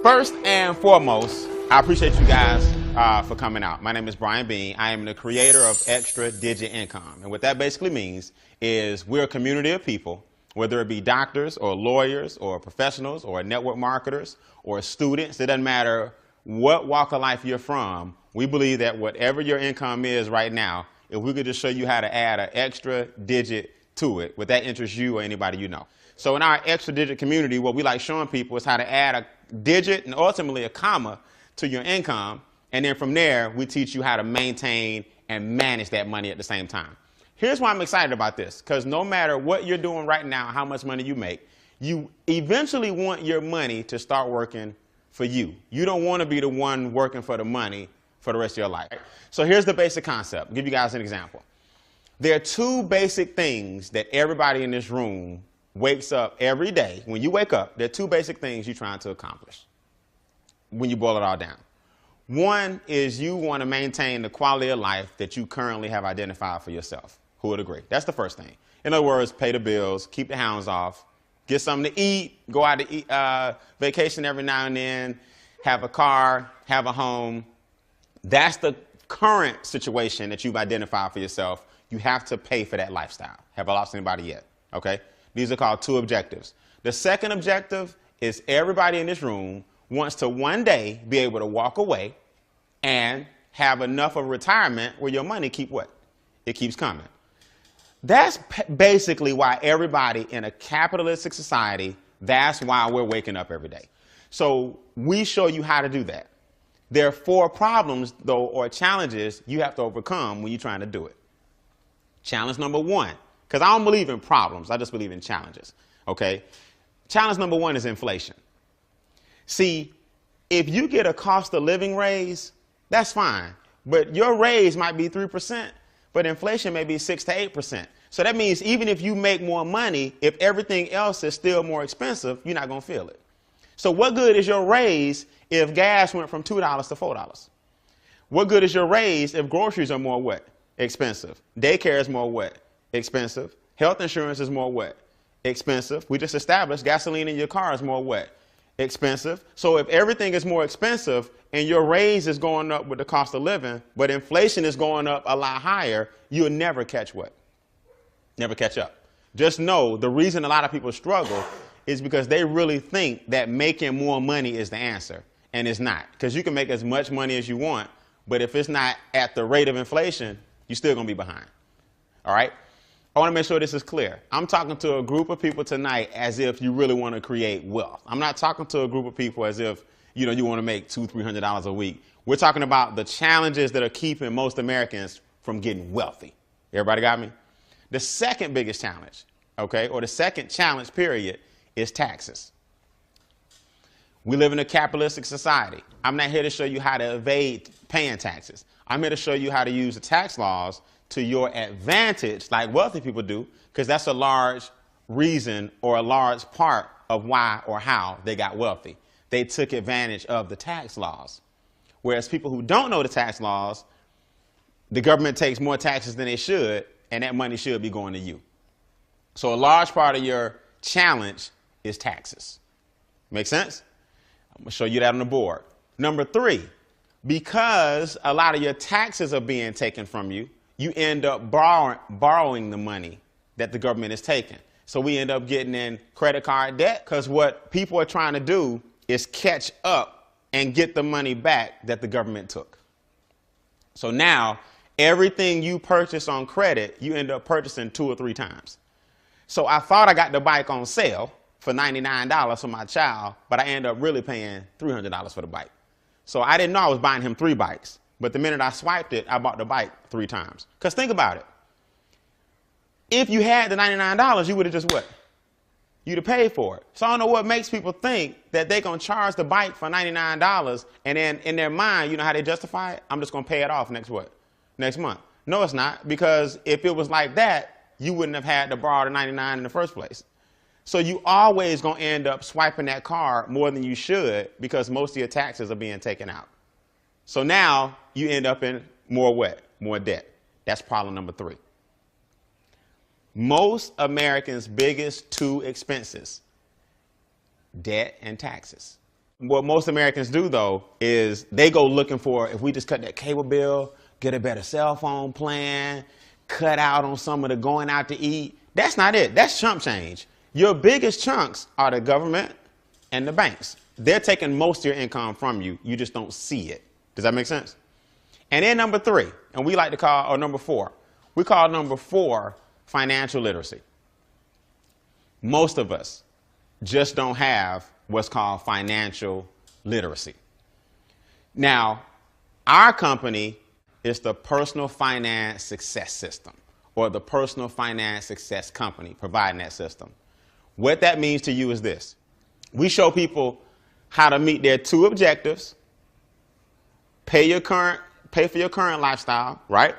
First and foremost, I appreciate you guys for coming out. My name is Brian Bean. I am the creator of Extra Digit Income. And what that basically means is we're a community of people, whether it be doctors or lawyers or professionals or network marketers or students. It doesn't matter what walk of life you're from. We believe that whatever your income is right now, if we could just show you how to add an extra digit to it, would that interest you or anybody you know? So in our extra digit community, what we like showing people is how to add a digit and ultimately a comma to your income. And then from there, we teach you how to maintain and manage that money at the same time. Here's why I'm excited about this, because no matter what you're doing right now, how much money you make, you eventually want your money to start working for you. You don't want to be the one working for the money for the rest of your life. So here's the basic concept. I'll give you guys an example. There are two basic things that everybody in this room wakes up every day. When you wake up, there are two basic things you're trying to accomplish when you boil it all down. One is you want to maintain the quality of life that you currently have identified for yourself. Who would agree? That's the first thing. In other words, pay the bills, keep the hounds off, get something to eat, go out to eat, vacation every now and then, have a car, have a home. That's the current situation that you've identified for yourself. You have to pay for that lifestyle. Have I lost anybody yet? Okay? These are called two objectives. The second objective is everybody in this room wants to one day be able to walk away and have enough of retirement where your money keep what? It keeps coming. That's basically why everybody in a capitalistic society, that's why we're waking up every day. So we show you how to do that. There are four problems, though, or challenges you have to overcome when you're trying to do it. Challenge number one, because I don't believe in problems, I just believe in challenges, okay? Challenge number one is inflation. See, if you get a cost of living raise, that's fine, but your raise might be 3%, but inflation may be 6 to 8%. So that means even if you make more money, if everything else is still more expensive, you're not going to feel it. So what good is your raise if gas went from $2 to $4? What good is your raise if groceries are more what? Expensive. Daycare is more what? Expensive. Health insurance is more what? Expensive. We just established gasoline in your car is more what? Expensive. So if everything is more expensive and your raise is going up with the cost of living, but inflation is going up a lot higher, you'll never catch what? Never catch up. Just know the reason a lot of people struggle is because they really think that making more money is the answer, and it's not. Because you can make as much money as you want, but if it's not at the rate of inflation, you're still going to be behind. All right? I want to make sure this is clear. I'm talking to a group of people tonight as if you really want to create wealth. I'm not talking to a group of people as if, you want to make $200-300 a week. We're talking about the challenges that are keeping most Americans from getting wealthy. Everybody got me? The second biggest challenge, okay, or the second challenge period is taxes. We live in a capitalistic society. I'm not here to show you how to evade paying taxes. I'm here to show you how to use the tax laws to your advantage, like wealthy people do, because that's a large reason or a large part of why or how they got wealthy. They took advantage of the tax laws. Whereas people who don't know the tax laws, the government takes more taxes than they should, and that money should be going to you. So a large part of your challenge is taxes. Make sense? I'm going to show you that on the board. Number three, because a lot of your taxes are being taken from you, you end up borrowing the money that the government is taking. So we end up getting in credit card debt because what people are trying to do is catch up and get the money back that the government took. So now everything you purchase on credit, you end up purchasing 2 or 3 times. So I thought I got the bike on sale for $99 for my child, but I end up really paying $300 for the bike. So I didn't know I was buying him 3 bikes. But the minute I swiped it, I bought the bike 3 times. Because think about it. If you had the $99, you would have just what? You'd have paid for it. So I don't know what makes people think that they're going to charge the bike for $99 and then in their mind, you know how they justify it? I'm just going to pay it off next what? Next month. No, it's not. Because if it was like that, you wouldn't have had to borrow the $99 in the first place. So you always going to end up swiping that card more than you should because most of your taxes are being taken out. So now you end up in more what? More debt. That's problem number 3. Most Americans' biggest 2 expenses, debt and taxes. What most Americans do, though, is they go looking for, if we just cut that cable bill, get a better cell phone plan, cut out on some of the going out to eat. That's not it. That's chump change. Your biggest chunks are the government and the banks. They're taking most of your income from you. You just don't see it. Does that make sense? And then number three, and we like to call, or number four, we call number four financial literacy. Most of us just don't have what's called financial literacy. Now, our company is the Personal Finance Success System, or the Personal Finance Success Company providing that system. What that means to you is this. We show people how to meet their two objectives: pay for your current lifestyle, right?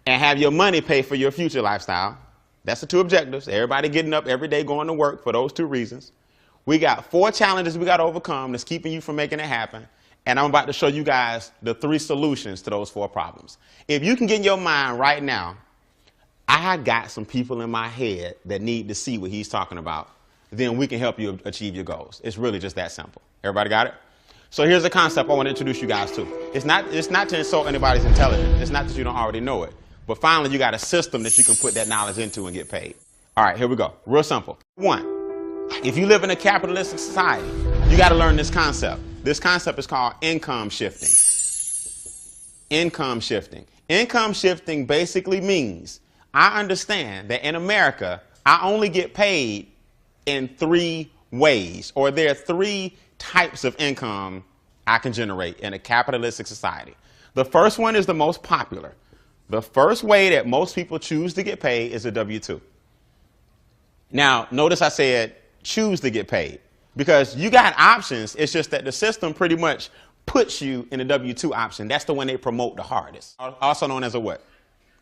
And have your money pay for your future lifestyle. That's the two objectives. Everybody getting up every day going to work for those two reasons. We got 4 challenges we got to overcome that's keeping you from making it happen. And I'm about to show you guys the 3 solutions to those 4 problems. If you can get in your mind right now, I got some people in my head that need to see what he's talking about, then we can help you achieve your goals. It's really just that simple. Everybody got it? So here's a concept I want to introduce you guys to. It's not to insult anybody's intelligence. It's not that you don't already know it. But finally, you got a system that you can put that knowledge into and get paid. All right, here we go. Real simple. 1, if you live in a capitalistic society, you got to learn this concept. This concept is called income shifting. Income shifting. Income shifting basically means I understand that in America, I only get paid in 3 ways, or there are 3 types of income I can generate in a capitalistic society. The first one is the most popular. The first way that most people choose to get paid is a W-2. Now, notice I said choose to get paid because you got options. It's just that the system pretty much puts you in the W-2 option. That's the one they promote the hardest, also known as a what?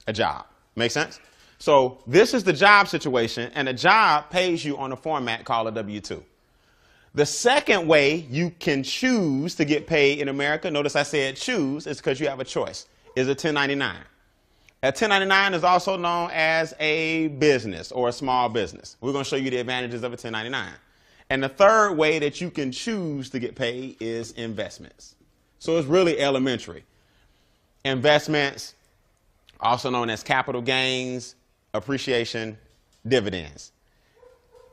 A job. Make sense? So this is the job situation, and a job pays you on a format called a W-2. The second way you can choose to get paid in America, notice I said choose, is because you have a choice, is a 1099. A 1099 is also known as a business or a small business. We're going to show you the advantages of a 1099. And the third way that you can choose to get paid is investments. So it's really elementary. Investments, also known as capital gains, appreciation, dividends.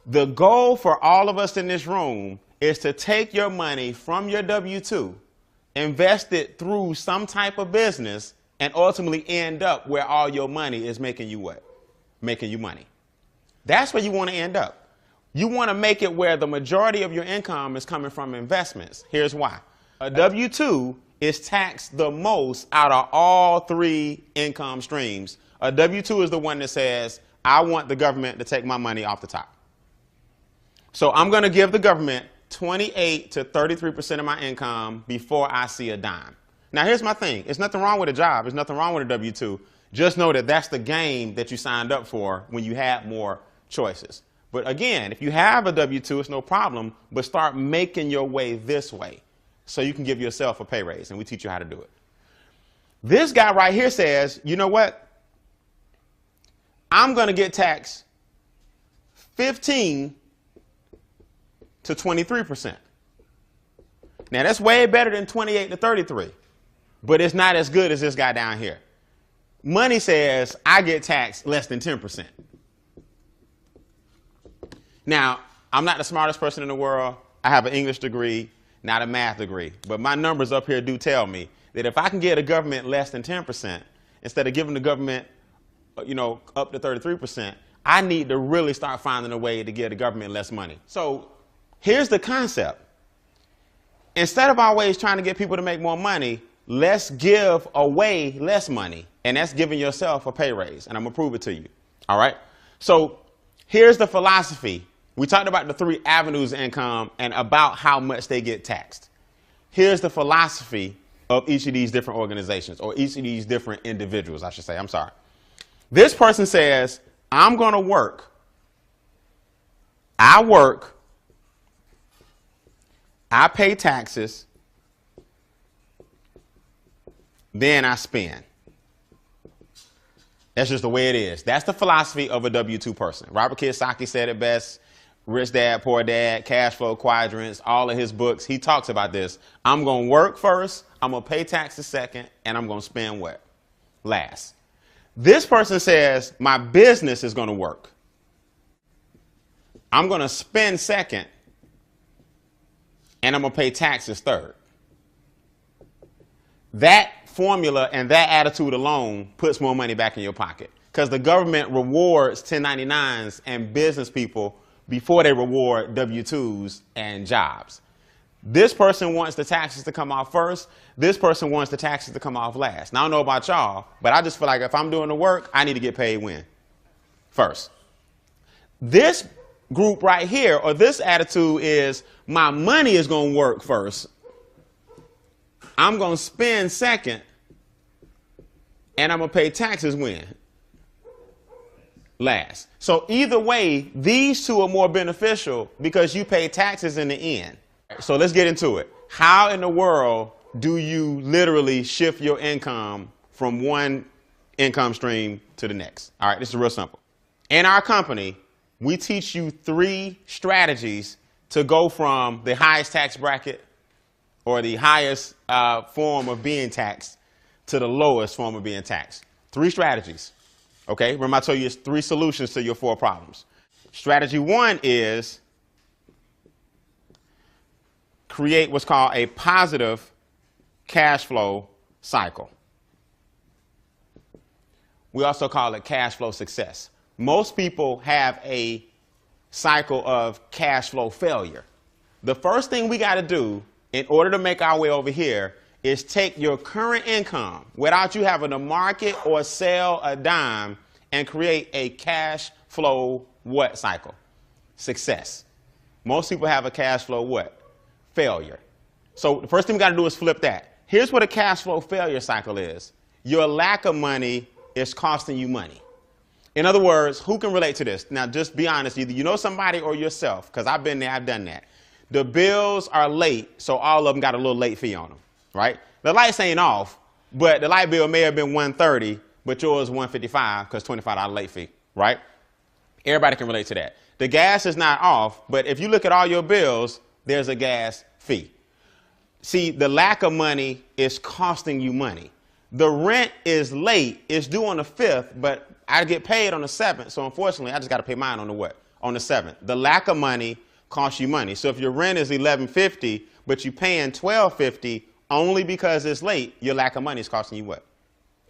The goal for all of us in this room is to take your money from your W-2, invest it through some type of business, and ultimately end up where all your money is making you what? Making you money. That's where you want to end up. You want to make it where the majority of your income is coming from investments. Here's why. A W-2 is taxed the most out of all 3 income streams. A W-2 is the one that says, I want the government to take my money off the top. So I'm going to give the government 28 to 33% of my income before I see a dime. Now, here's my thing. There's nothing wrong with a job. There's nothing wrong with a W-2. Just know that that's the game that you signed up for when you had more choices. But again, if you have a W-2, it's no problem. But start making your way this way so you can give yourself a pay raise. And we teach you how to do it. This guy right here says, you know what? I'm going to get taxed 15 to 23%. Now, that's way better than 28 to 33. But it's not as good as this guy down here. Money says I get taxed less than 10%. Now, I'm not the smartest person in the world. I have an English degree, not a math degree. But my numbers up here do tell me that if I can get a government less than 10%, instead of giving the government, up to 33%, I need to really start finding a way to give the government less money. So here's the concept. Instead of always trying to get people to make more money, let's give away less money. And that's giving yourself a pay raise. And I'm going to prove it to you. All right. So here's the philosophy. We talked about the 3 avenues of income and about how much they get taxed. Here's the philosophy of each of these different organizations, or each of these different individuals, I should say. I'm sorry. This person says, I'm going to work. I work. I pay taxes. Then I spend. That's just the way it is. That's the philosophy of a W-2 person. Robert Kiyosaki said it best. Rich Dad, Poor Dad, Cash Flow Quadrants, all of his books, he talks about this. I'm going to work first, I'm going to pay taxes second, and I'm going to spend what? Last. This person says, my business is going to work. I'm going to spend second, and I'm going to pay taxes third. That formula and that attitude alone puts more money back in your pocket, because the government rewards 1099s and business people before they reward W-2s and jobs. This person wants the taxes to come off first. This person wants the taxes to come off last. Now, I don't know about y'all, but I just feel like if I'm doing the work, I need to get paid when? First. This group right here, or this attitude is, my money is going to work first. I'm going to spend second, and I'm going to pay taxes when? Last. So either way, these two are more beneficial because you pay taxes in the end. So let's get into it. How in the world do you literally shift your income from one income stream to the next? All right, this is real simple. In our company, we teach you 3 strategies to go from the highest tax bracket or the highest form of being taxed to the lowest form of being taxed. 3 strategies. Okay, remember I told you it's 3 solutions to your 4 problems. Strategy 1 is create what's called a positive cash flow cycle. We also call it cash flow success. Most people have a cycle of cash flow failure. The first thing we got to do in order to make our way over here is take your current income without you having to market or sell a dime and create a cash flow what cycle? Success. Most people have a cash flow what? Failure. So the first thing we got to do is flip that. Here's what a cash flow failure cycle is. Your lack of money is costing you money. In other words, who can relate to this? Now, just be honest. Either you know somebody or yourself, because I've been there, I've done that. The bills are late, so all of them got a little late fee on them, right? The lights ain't off, but the light bill may have been $130, but yours $155 because $25 late fee, right? Everybody can relate to that. The gas is not off, but if you look at all your bills, there's a gas fee. See, the lack of money is costing you money. The rent is late. It's due on the 5th, but I get paid on the 7th. So unfortunately, I just got to pay mine on the what? On the 7th. The lack of money costs you money. So if your rent is $11.50, but you're paying $12.50 only because it's late, your lack of money is costing you what?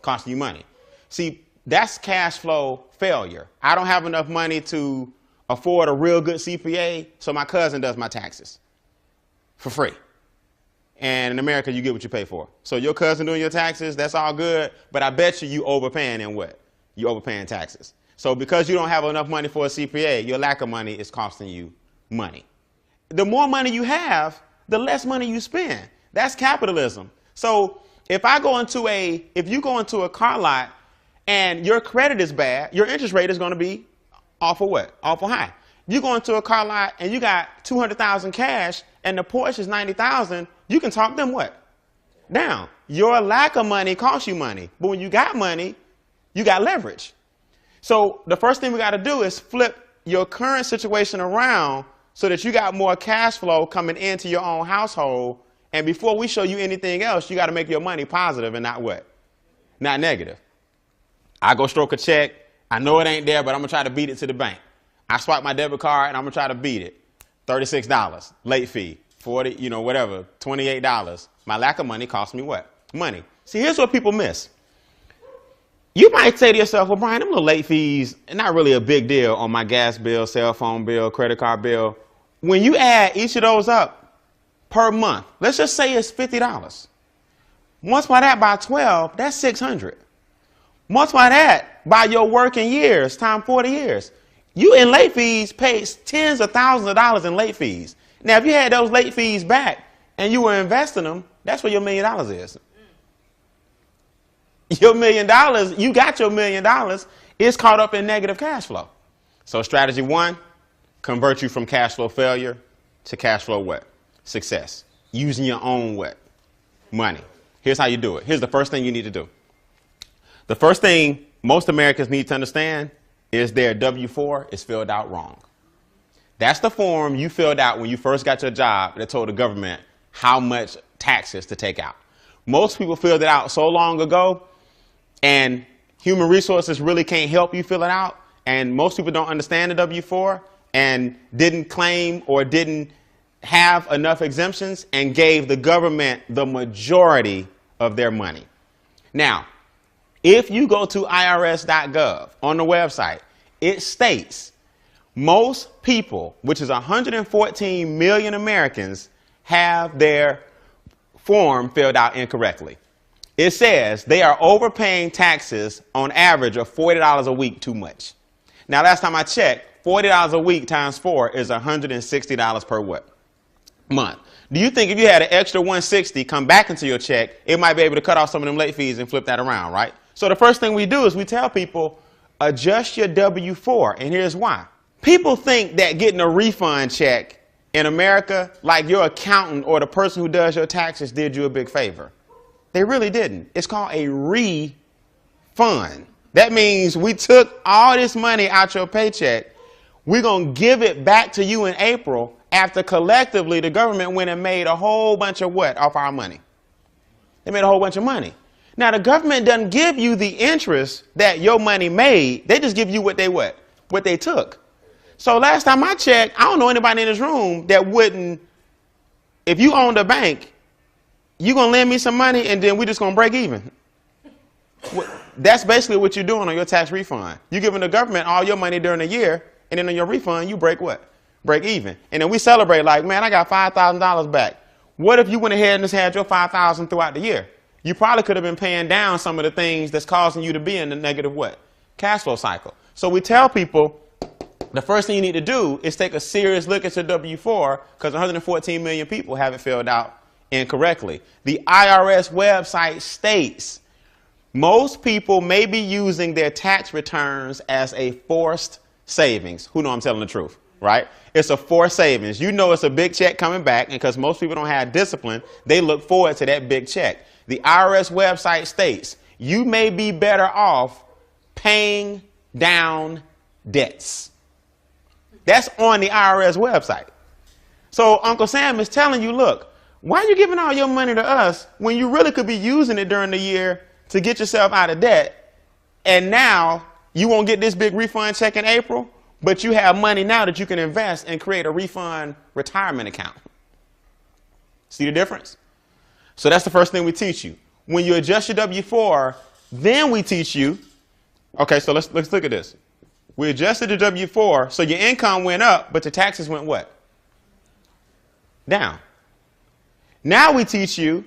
Costing you money. See, that's cash flow failure. I don't have enough money to afford a real good CPA, so my cousin does my taxes for free. And in America, you get what you pay for. So your cousin doing your taxes, that's all good, but I bet you overpaying in what? You overpaying taxes. So because you don't have enough money for a CPA, your lack of money is costing you money. The more money you have, the less money you spend. That's capitalism. So if you go into a car lot and your credit is bad, your interest rate is going to be awful what? Awful high. You go into a car lot and you got $200,000 cash and the Porsche is $90,000, you can talk them what? Down. Your lack of money costs you money. But when you got money, you got leverage. So the first thing we got to do is flip your current situation around so that you got more cash flow coming into your own household. And before we show you anything else, you got to make your money positive and not what? Not negative. I go stroke a check. I know it ain't there, but I'm going to try to beat it to the bank. I swipe my debit card and I'm going to try to beat it. $36, late fee, 40, whatever, $28. My lack of money costs me what? Money. See, here's what people miss. You might say to yourself, well, Brian, them little late fees, not really a big deal on my gas bill, cell phone bill, credit card bill. When you add each of those up per month, let's just say it's $50. Multiply that by 12, that's $600. Multiply that by your working years, times 40 years. You in late fees paid tens of thousands of dollars in late fees. Now, if you had those late fees back and you were investing them, that's where your $1 million is. Your $1 million, you got your $1 million, it's caught up in negative cash flow. So strategy 1, convert you from cash flow failure to cash flow what? Success. Using your own what? Money. Here's how you do it. Here's the first thing you need to do. The first thing most Americans need to understand is their W-4 is filled out wrong. That's the form you filled out when you first got your job that told the government how much taxes to take out. Most people filled it out so long ago, and human resources really can't help you fill it out. And most people don't understand the W-4 and didn't claim or didn't have enough exemptions and gave the government the majority of their money. Now, if you go to irs.gov on the website, it states most people, which is 114 million Americans, have their form filled out incorrectly. It says they are overpaying taxes on average of $40 a week too much. Now, last time I checked, $40 a week times 4 is $160 per what? Month. Do you think if you had an extra $160 come back into your check, it might be able to cut off some of them late fees and flip that around, right? So the first thing we do is we tell people, adjust your W-4, and here's why. People think that getting a refund check in America, like your accountant or the person who does your taxes did you a big favor. They really didn't. It's called a refund. That means we took all this money out your paycheck. We're going to give it back to you in April after collectively the government went and made a whole bunch of what off our money? They made a whole bunch of money. Now, the government doesn't give you the interest that your money made. They just give you what they took. So last time I checked, I don't know anybody in this room that wouldn't, if you owned a bank, you're going to lend me some money and then we're just going to break even. That's basically what you're doing on your tax refund. You're giving the government all your money during the year, and then on your refund, you break what? Break even. And then we celebrate like, man, I got $5,000 back. What if you went ahead and just had your $5,000 throughout the year? You probably could have been paying down some of the things that's causing you to be in the negative what? Cash flow cycle. So we tell people the first thing you need to do is take a serious look at your W-4 because 114 million people have it filled out incorrectly. The IRS website states most people may be using their tax returns as a forced savings. Who know I'm telling the truth, right? It's a forced savings. You know it's a big check coming back, and because most people don't have discipline, they look forward to that big check. The IRS website states you may be better off paying down debts. That's on the IRS website. So Uncle Sam is telling you, look, why are you giving all your money to us when you really could be using it during the year to get yourself out of debt? And now you won't get this big refund check in April, but you have money now that you can invest and create a refund retirement account. See the difference? So that's the first thing we teach you. When you adjust your W-4, then we teach you, okay, so let's look at this. We adjusted the W-4, so your income went up, but your taxes went what? Down. Now we teach you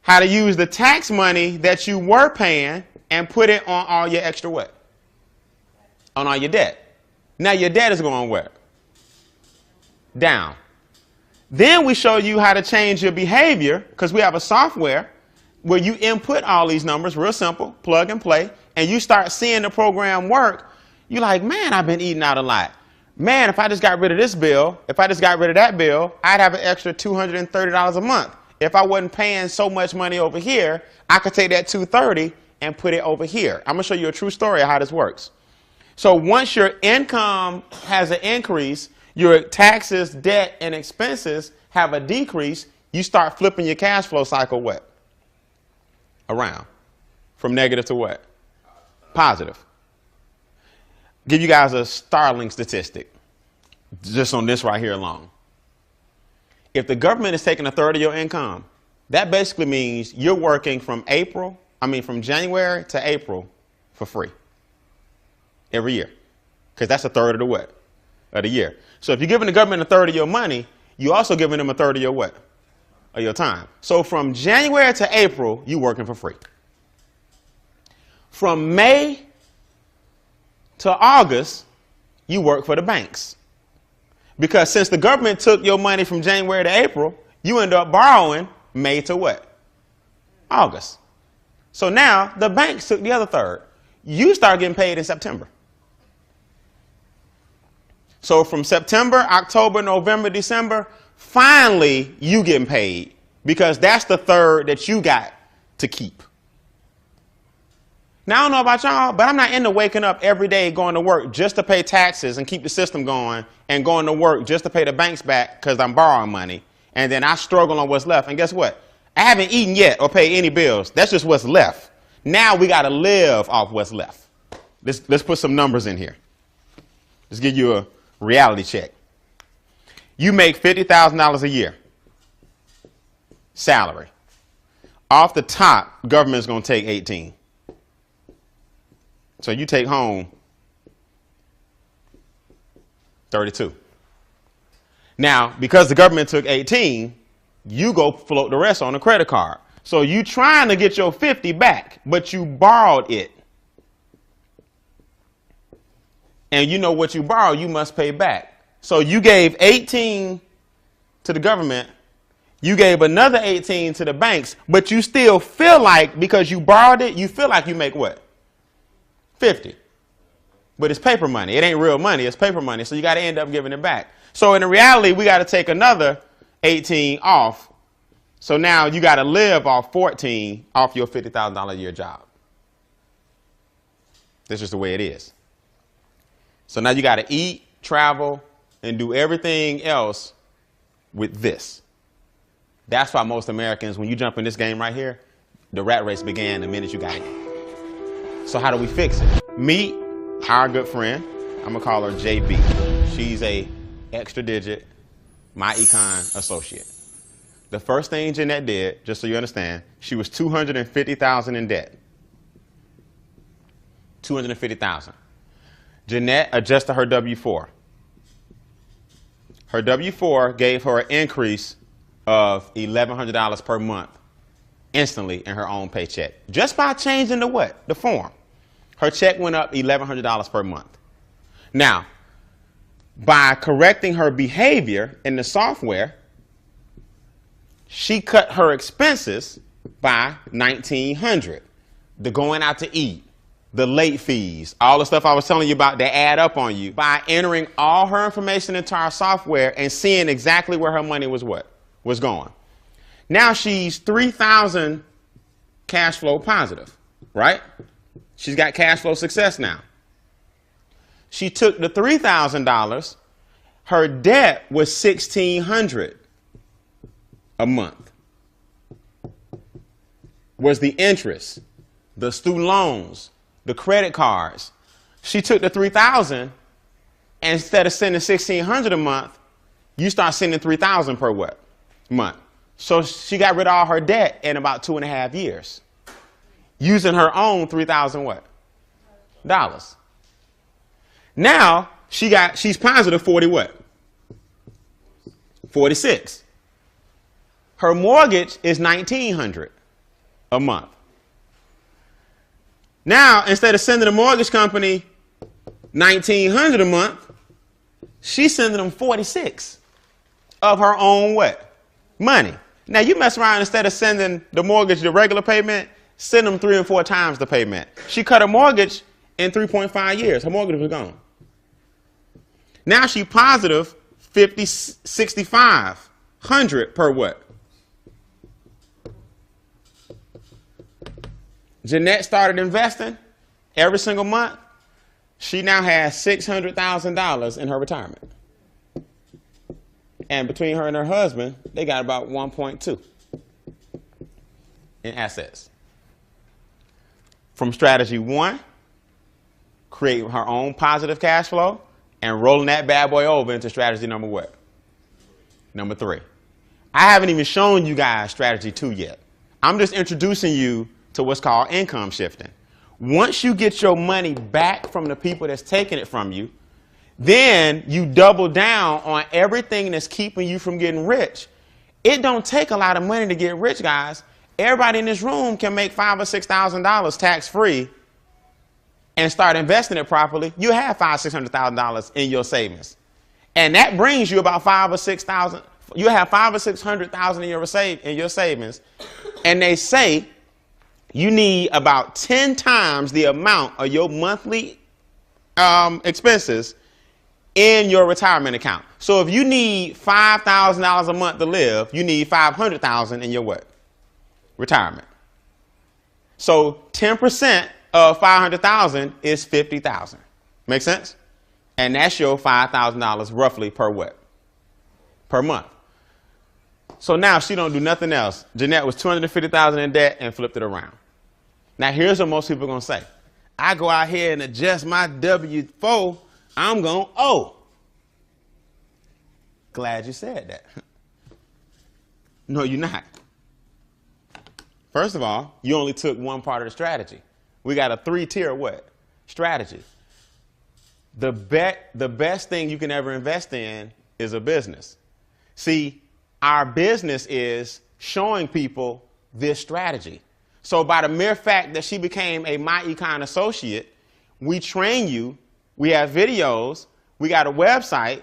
how to use the tax money that you were paying and put it on all your extra what? On all your debt. Now your debt is going where? Down. Then we show you how to change your behavior because we have a software where you input all these numbers, real simple, plug and play, and you start seeing the program work. You're like, man, I've been eating out a lot. Man, if I just got rid of this bill, if I just got rid of that bill, I'd have an extra $230 a month. If I wasn't paying so much money over here, I could take that $230 and put it over here. I'm going to show you a true story of how this works. So once your income has an increase, your taxes, debt, and expenses have a decrease, you start flipping your cash flow cycle what? Around. From negative to what? Positive. Give you guys a startling statistic just on this right here alone. If the government is taking a third of your income, that basically means you're working from January to April for free every year, because that's a third of the what? Of the year. So if you're giving the government a third of your money, you're also giving them a third of your what? Of your time. So from January to April, you're working for free. From May to August, you work for the banks. Because since the government took your money from January to April, you end up borrowing May to what? August. So now the banks took the other third. You start getting paid in September. So from September, October, November, December, finally you getting paid because that's the third that you got to keep. Now, I don't know about y'all, but I'm not into waking up every day going to work just to pay taxes and keep the system going and going to work just to pay the banks back because I'm borrowing money. And then I struggle on what's left. And guess what? I haven't eaten yet or paid any bills. That's just what's left. Now we got to live off what's left. Let's put some numbers in here. Let's give you a reality check. You make $50,000 a year salary. Off the top, government's going to take 18. So you take home 32. Now, because the government took 18, you go float the rest on a credit card. So you trying to get your 50 back, but you borrowed it. And you know what you borrowed, you must pay back. So you gave 18 to the government. You gave another 18 to the banks, but you still feel like, because you borrowed it, you feel like you make what? 50. But it's paper money. It ain't real money. It's paper money. So you got to end up giving it back. So in reality, we got to take another 18 off. So now you got to live off 14 off your $50,000 a year job. That's just the way it is. So now you got to eat, travel, and do everything else with this. That's why most Americans, when you jump in this game right here, the rat race began the minute you got in. So how do we fix it? Meet our good friend. I'm going to call her JB. She's a extra digit, my econ associate. The first thing Jeanette did, just so you understand, she was $250,000 in debt. $250,000. Jeanette adjusted her W-4. Her W-4 gave her an increase of $1,100 per month instantly in her own paycheck. Just by changing the what? The form. Her check went up $1,100 per month. Now, by correcting her behavior in the software, she cut her expenses by $1,900. The going out to eat, the late fees, all the stuff I was telling you about that add up on you. By entering all her information into our software and seeing exactly where her money was going. Now she's $3,000 cash flow positive, right? She's got cash flow success now. She took the $3,000. Her debt was $1,600 a month. Was the interest, the student loans, the credit cards. She took the $3,000, and instead of sending $1,600 a month, you start sending $3,000 per what? Month. So she got rid of all her debt in about 2.5 years, using her own $3,000 what? Dollars. Now she's positive 40 what? 46. Her mortgage is $1,900 a month. Now, instead of sending the mortgage company $1,900 a month, she's sending them 46 of her own what? Money. Now, you mess around, instead of sending the mortgage the regular payment, send them 3 or 4 times the payment. She cut her mortgage in 3.5 years. Her mortgage was gone. Now she positive 6,500 per what? Jeanette started investing every single month. She now has $600,000 in her retirement. And between her and her husband, they got about 1.2 in assets. From strategy 1, create her own positive cash flow and rolling that bad boy over into strategy number what? Number 3. I haven't even shown you guys strategy 2 yet. I'm just introducing you to what's called income shifting. Once you get your money back from the people that's taking it from you, then you double down on everything that's keeping you from getting rich. It don't take a lot of money to get rich, guys. Everybody in this room can make $5,000 or $6,000 tax-free and start investing it properly. You have $500,000 or $600,000 in your savings. And that brings you about $5,000 or $6,000. You have $500,000 or $600,000 in your savings. And they say you need about 10 times the amount of your monthly expenses in your retirement account. So if you need $5,000 a month to live, you need $500,000 in your what? Retirement. So 10% of 500,000 is 50,000. Make sense? And that's your $5,000 roughly per what? Per month. So now if she don't do nothing else, Jeanette was $250,000 in debt and flipped it around. Now here's what most people are going to say. I go out here and adjust my W-4, I'm going to owe. Glad you said that. No, you're not. First of all, you only took one part of the strategy. We got a 3-tier what? Strategy. The best thing you can ever invest in is a business. See, our business is showing people this strategy. So by the mere fact that she became a MyEcon associate, we train you, we have videos, we got a website,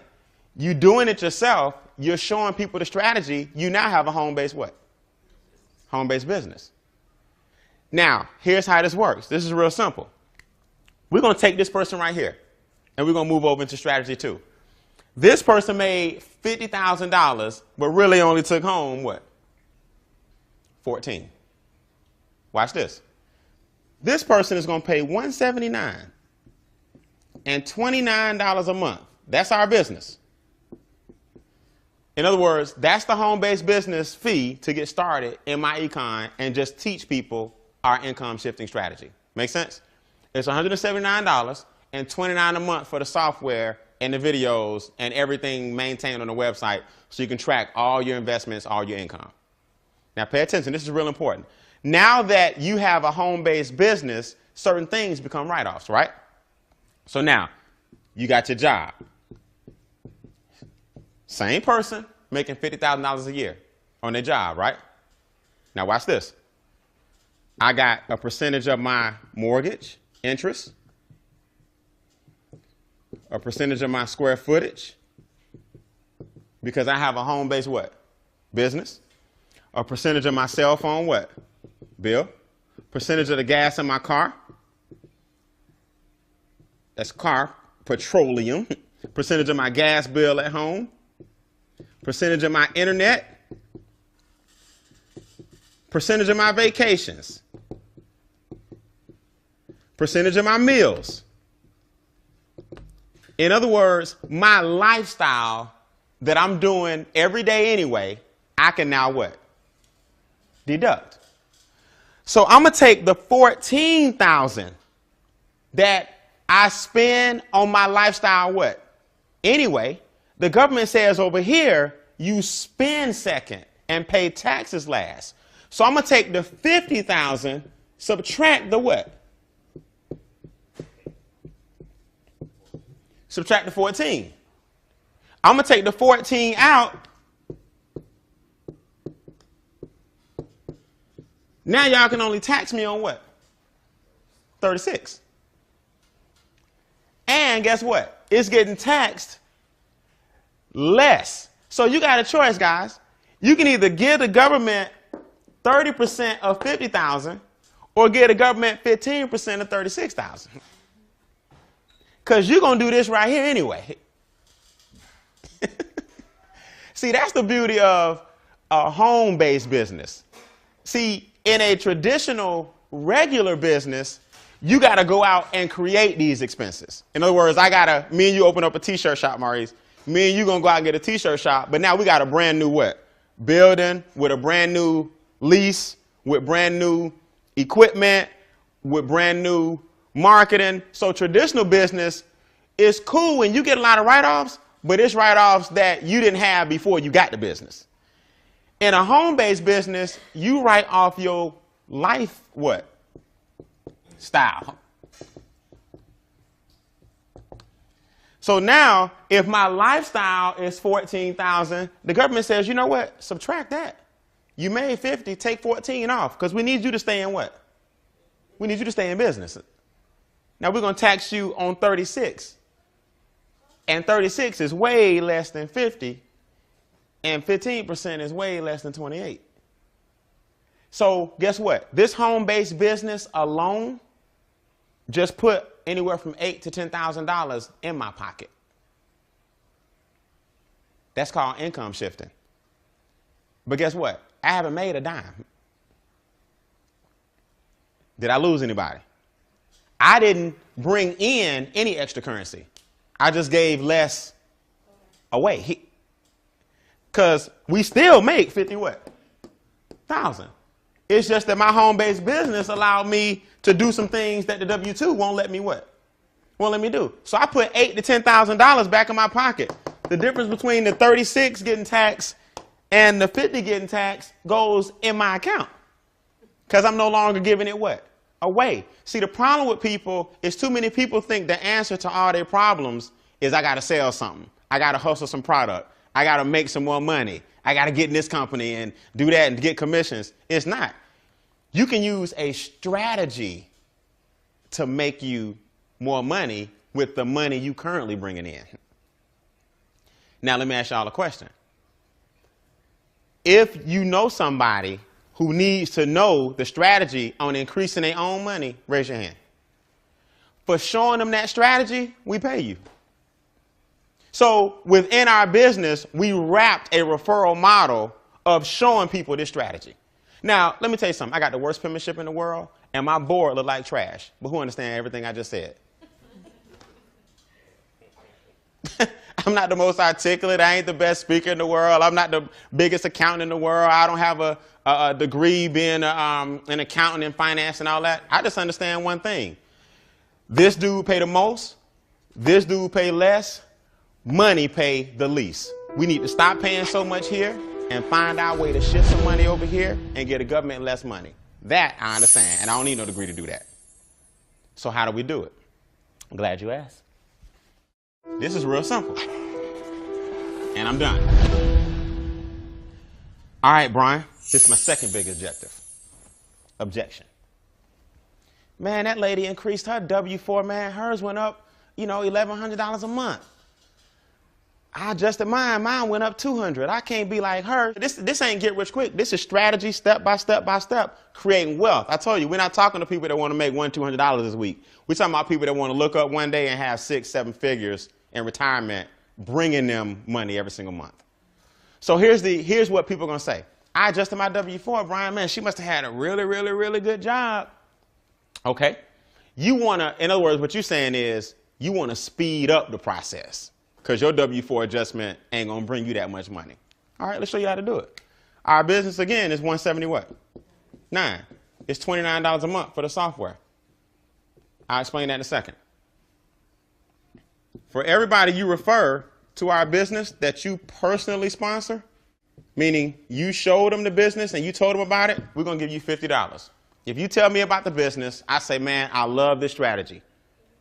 you doing it yourself, you're showing people the strategy, you now have a home-based what? Home-based business. Now, here's how this works. This is real simple. We're going to take this person right here, and we're going to move over into strategy 2. This person made $50,000, but really only took home what? 14. Watch this. This person is going to pay $179 and $29 a month. That's our business. In other words, that's the home-based business fee to get started in MyEcon and just teach people our income shifting strategy. Make sense? It's $179 and $29 a month for the software and the videos and everything maintained on the website so you can track all your investments, all your income. Now pay attention, this is real important. Now that you have a home-based business, certain things become write-offs, right? So now, you got your job. Same person making $50,000 a year on their job, right? Now watch this. I got a percentage of my mortgage interest, a percentage of my square footage, because I have a home-based what? Business. A percentage of my cell phone what? Bill. Percentage of the gas in my car. That's car, petroleum. Percentage of my gas bill at home. Percentage of my internet. Percentage of my vacations. Percentage of my meals. In other words, my lifestyle that I'm doing every day anyway, I can now what? Deduct. So I'm going to take the $14,000 that I spend on my lifestyle what? Anyway, the government says over here, you spend second and pay taxes last. So I'm going to take the $50,000, subtract the what? Subtract the 14. I'm going to take the 14 out. Now y'all can only tax me on what? 36. And guess what? It's getting taxed less. So you got a choice, guys. You can either give the government 30% of 50,000 or give the government 15% of 36,000. Because you're going to do this right here anyway. See, that's the beauty of a home-based business. See, in a traditional, regular business, you got to go out and create these expenses. In other words, me and you open up a t-shirt shop, Maurice. Me and you going to go out and get a t-shirt shop. But now we got a brand new what? Building with a brand new lease, with brand new equipment, with brand new marketing. So traditional business is cool when you get a lot of write-offs, but it's write-offs that you didn't have before you got the business. In a home-based business, you write off your life what? Style. So now, if my lifestyle is 14,000, the government says, you know what? Subtract that. You made 50, take 14 off, because we need you to stay in what? We need you to stay in business. Now we're going to tax you on 36. And 36 is way less than 50. And 15% is way less than 28. So guess what? This home-based business alone just put anywhere from $8,000 to $10,000 in my pocket. That's called income shifting. But guess what? I haven't made a dime. Did I lose anybody? I didn't bring in any extra currency. I just gave less away. Because we still make 50 what? Thousand. It's just that my home-based business allowed me to do some things that the W-2 won't let me what? Won't let me do. So I put $8,000 to $10,000 back in my pocket. The difference between the 36 getting taxed and the 50 getting taxed goes in my account. Because I'm no longer giving it what? Away. See, the problem with people is too many people think the answer to all their problems is I got to sell something. I got to hustle some product. I got to make some more money. I got to get in this company and do that and get commissions. It's not. You can use a strategy to make you more money with the money you currently bringing in. Now, let me ask y'all a question. If you know somebody who needs to know the strategy on increasing their own money, raise your hand. For showing them that strategy, we pay you. So within our business, we wrapped a referral model of showing people this strategy. Now, let me tell you something. I got the worst penmanship in the world, and my board look like trash. But who understands everything I just said? I'm not the most articulate. I ain't the best speaker in the world. I'm not the biggest accountant in the world. I don't have a degree being an accountant in finance and all that. I just understand one thing. This dude pay the most. This dude pay less. Money pay the least. We need to stop paying so much here and find our way to shift some money over here and get the government less money. That I understand, and I don't need no degree to do that. So how do we do it? I'm glad you asked. This is real simple. And I'm done. All right, Brian, this is my second big objection. Man, that lady increased her W-4, man. Hers went up, $1,100 a month. I adjusted mine. Mine went up $200. I can't be like her. This ain't get rich quick. This is strategy, step by step by step, creating wealth. I told you, we're not talking to people that want to make $100-200 this week. We're talking about people that want to look up one day and have 6-7 figures in retirement, bringing them money every single month. So here's what people are going to say. I adjusted my W-4, Brian. Man, she must have had a really, really, really good job. Okay. You want to, in other words, what you're saying is you want to speed up the process. Because your W-4 adjustment ain't going to bring you that much money. All right, let's show you how to do it. Our business, again, is $170 what? 9. It's $29 a month for the software. I'll explain that in a second. For everybody you refer to our business that you personally sponsor, meaning you showed them the business and you told them about it, we're going to give you $50. If you tell me about the business, I say, man, I love this strategy.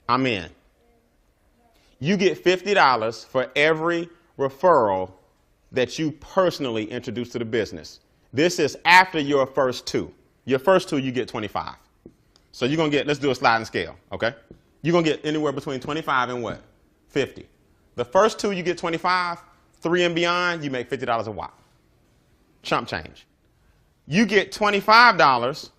I'm in. You get $50 for every referral that you personally introduce to the business. This is after your first 2. Your first 2, you get 25. So you're going to get, let's do a sliding scale, okay? You're going to get anywhere between 25 and what? 50. The first 2, you get 25. 3 and beyond, you make $50 a watt. Chump change. You get $25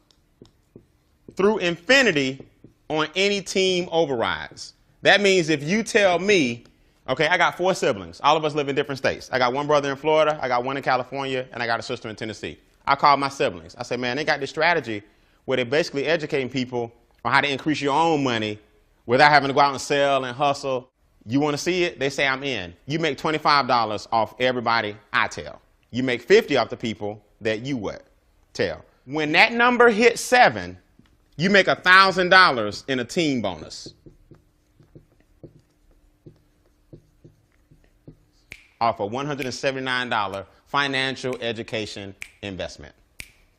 through infinity on any team overrides. That means if you tell me, okay, I got 4 siblings. All of us live in different states. I got one brother in Florida, I got one in California, and I got a sister in Tennessee. I call my siblings. I say, man, they got this strategy where they're basically educating people on how to increase your own money without having to go out and sell and hustle. You want to see it? They say, I'm in. You make $25 off everybody I tell. You make 50 off the people that you what? Tell. When that number hits 7, you make $1,000 in a team bonus. Off a $179 financial education investment.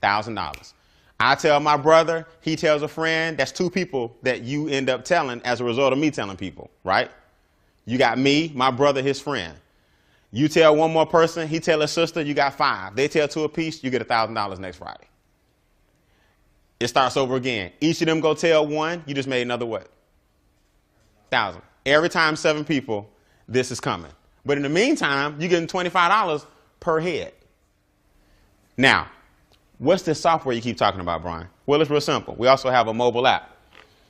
$1,000. I tell my brother, he tells a friend. That's 2 people that you end up telling as a result of me telling people, right? You got me, my brother, his friend. You tell one more person, he tell his sister, you got 5. They tell 2 apiece, you get $1,000 next Friday. It starts over again. Each of them go tell 1, you just made another what? 1,000. Every time 7 people, this is coming. But in the meantime, you're getting $25 per head. Now, what's this software you keep talking about, Brian? Well, it's real simple. We also have a mobile app.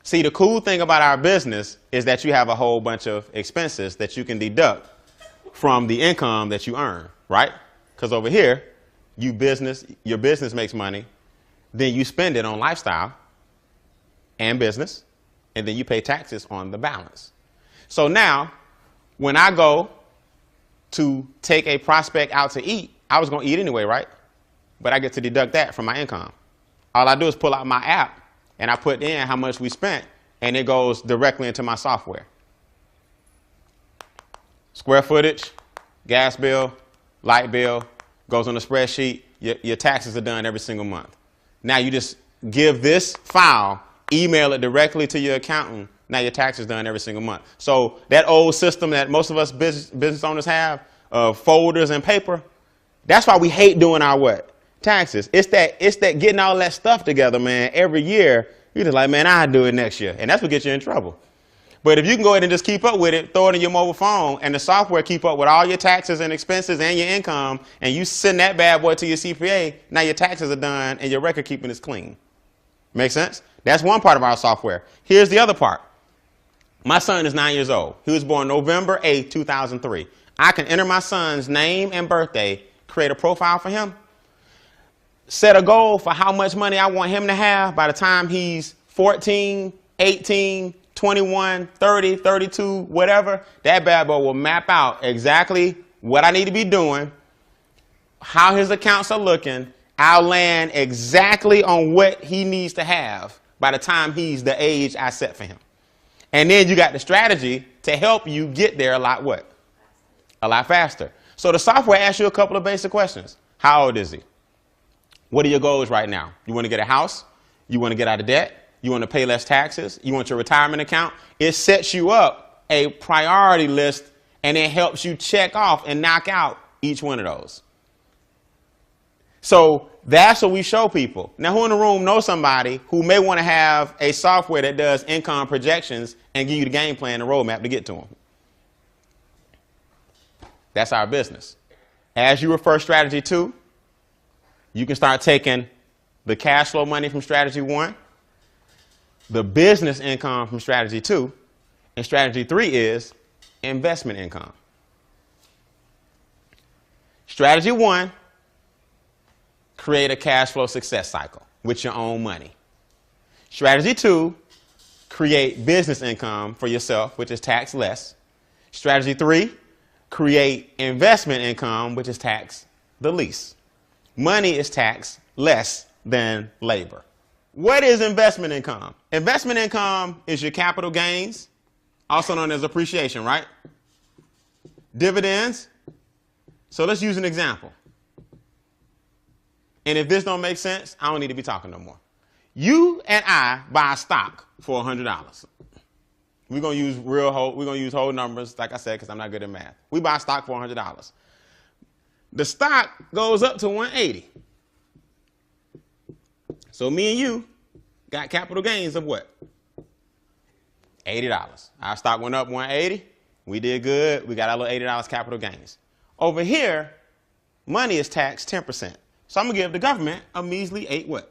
See, the cool thing about our business is that you have a whole bunch of expenses that you can deduct from the income that you earn, right? Because over here, your business makes money, then you spend it on lifestyle and business, and then you pay taxes on the balance. So now, when I go to take a prospect out to eat, I was going to eat anyway, right? But I get to deduct that from my income. All I do is pull out my app, and I put in how much we spent, and it goes directly into my software. Square footage, gas bill, light bill, goes on the spreadsheet. Your taxes are done every single month. Now you just give this file, email it directly to your accountant. Now your taxes done every single month. So that old system that most of us business owners have of folders and paper, that's why we hate doing our what? Taxes. It's that getting all that stuff together, man, every year. You're just like, man, I'll do it next year. And that's what gets you in trouble. But if you can go ahead and just keep up with it, throw it in your mobile phone, and the software keep up with all your taxes and expenses and your income, and you send that bad boy to your CPA, now your taxes are done and your record keeping is clean. Make sense? That's one part of our software. Here's the other part. My son is 9 years old. He was born November 8, 2003. I can enter my son's name and birthday, create a profile for him, set a goal for how much money I want him to have by the time he's 14, 18, 21, 30, 32, whatever. That bad boy will map out exactly what I need to be doing, how his accounts are looking. I'll land exactly on what he needs to have by the time he's the age I set for him. And then you got the strategy to help you get there a lot what? A lot faster. So the software asks you a couple of basic questions. How old is he? What are your goals right now? You want to get a house? You want to get out of debt? You want to pay less taxes? You want your retirement account? It sets you up a priority list, and it helps you check off and knock out each one of those. So that's what we show people. Now, who in the room knows somebody who may want to have a software that does income projections and give you the game plan and roadmap to get to them? That's our business. As you refer strategy 2, you can start taking the cash flow money from strategy 1, the business income from strategy 2, and strategy 3 is investment income. Strategy 1, create a cash flow success cycle with your own money. Strategy 2, create business income for yourself, which is tax less. Strategy 3, create investment income, which is tax the least. Money is taxed less than labor. What is investment income? Investment income is your capital gains, also known as appreciation, right? Dividends. So let's use an example. And if this don't make sense, I don't need to be talking no more. You and I buy stock for $100. We're gonna use whole numbers, like I said, because I'm not good at math. We buy stock for $100. The stock goes up to 180. So me and you got capital gains of what? $80. Our stock went up 180. We did good. We got our little $80 capital gains. Over here, money is taxed 10%. So I'm gonna give the government a measly $8.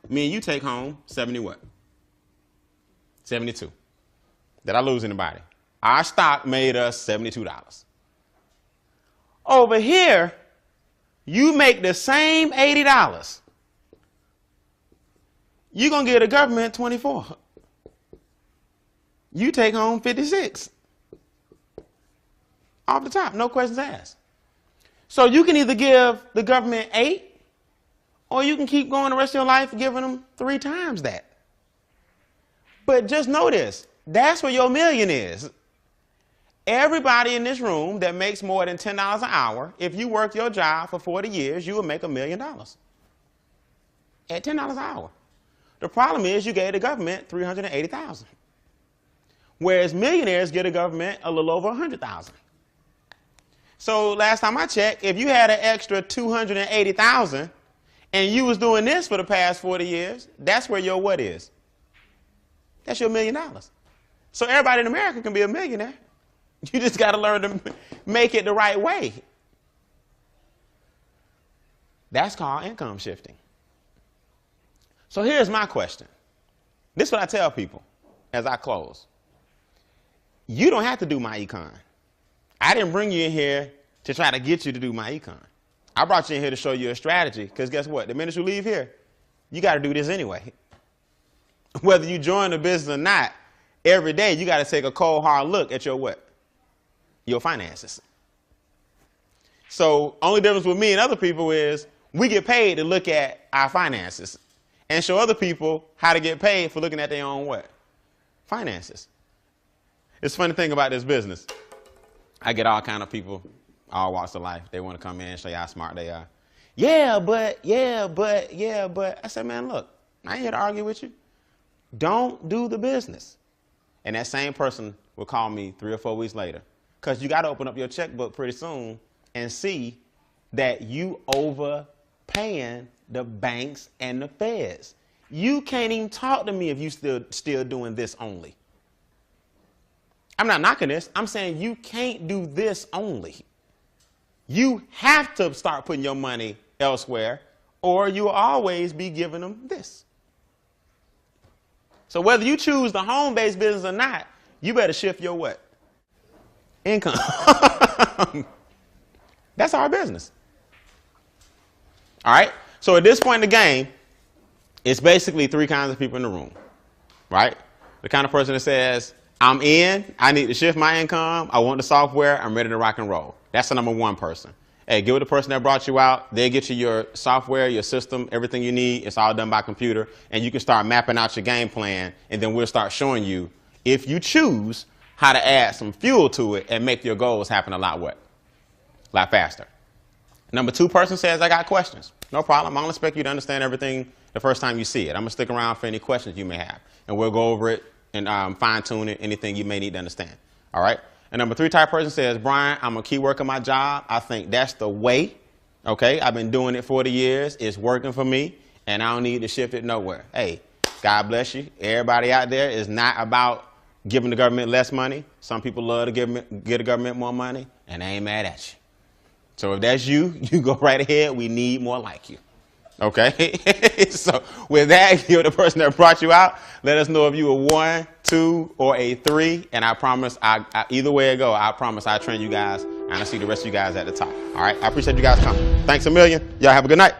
Me and you take home 70 what? 72. Did I lose anybody? Our stock made us $72. Over here, you make the same $80. You're going to give the government 24. You take home 56. Off the top, no questions asked. So you can either give the government 8, or you can keep going the rest of your life giving them 3 times that. But just know this, that's where your million is. Everybody in this room that makes more than $10 an hour, if you work your job for 40 years, you will make $1 million at $10 an hour. The problem is you gave the government $380,000, whereas millionaires get the government a little over $100,000. So last time I checked, if you had an extra $280,000 and you was doing this for the past 40 years, that's where your what is? That's your $1 million. So everybody in America can be a millionaire. You just got to learn to make it the right way. That's called income shifting. So here's my question. This is what I tell people as I close. You don't have to do my econ. I didn't bring you in here to try to get you to do my econ. I brought you in here to show you a strategy, because guess what? The minute you leave here, you got to do this anyway. Whether you join the business or not, every day you got to take a cold, hard look at your what? Your finances. So only difference with me and other people is we get paid to look at our finances and show other people how to get paid for looking at their own what? Finances. It's a funny thing about this business. I get all kind of people, all walks of life. They want to come in and show you how smart they are. Yeah, but. I said, man, look, I ain't here to argue with you. Don't do the business. And that same person will call me 3 or 4 weeks later. Because you got to open up your checkbook pretty soon and see that you overpaying the banks and the feds. You can't even talk to me if you still doing this only. I'm not knocking this. I'm saying you can't do this only. You have to start putting your money elsewhere, or you'll always be giving them this. So whether you choose the home-based business or not, you better shift your what? Income. That's our business. All right? So at this point in the game, it's basically 3 kinds of people in the room, right? The kind of person that says, I'm in, I need to shift my income, I want the software, I'm ready to rock and roll. That's the number 1 person. Hey, get with the person that brought you out. They'll get you your software, your system, everything you need. It's all done by computer. And you can start mapping out your game plan. And then we'll start showing you, if you choose, how to add some fuel to it and make your goals happen a lot what? A lot faster. Number 2 person says, I got questions. No problem. I don't expect you to understand everything the first time you see it. I'm going to stick around for any questions you may have. And we'll go over it and fine tune it, anything you may need to understand. All right? And number 3 type person says, Brian, I'm a key worker my job. I think that's the way. Okay, I've been doing it 40 years. It's working for me, and I don't need to shift it nowhere. Hey, God bless you. Everybody out there is not about giving the government less money. Some people love to give the government more money, and I ain't mad at you. So if that's you, you go right ahead. We need more like you. Okay? So with that, you're the person that brought you out. Let us know if you were 1, 2, or a 3. And I promise, either way it go, I promise I'll train you guys. And I'll see the rest of you guys at the top. All right? I appreciate you guys coming. Thanks a million. Y'all have a good night.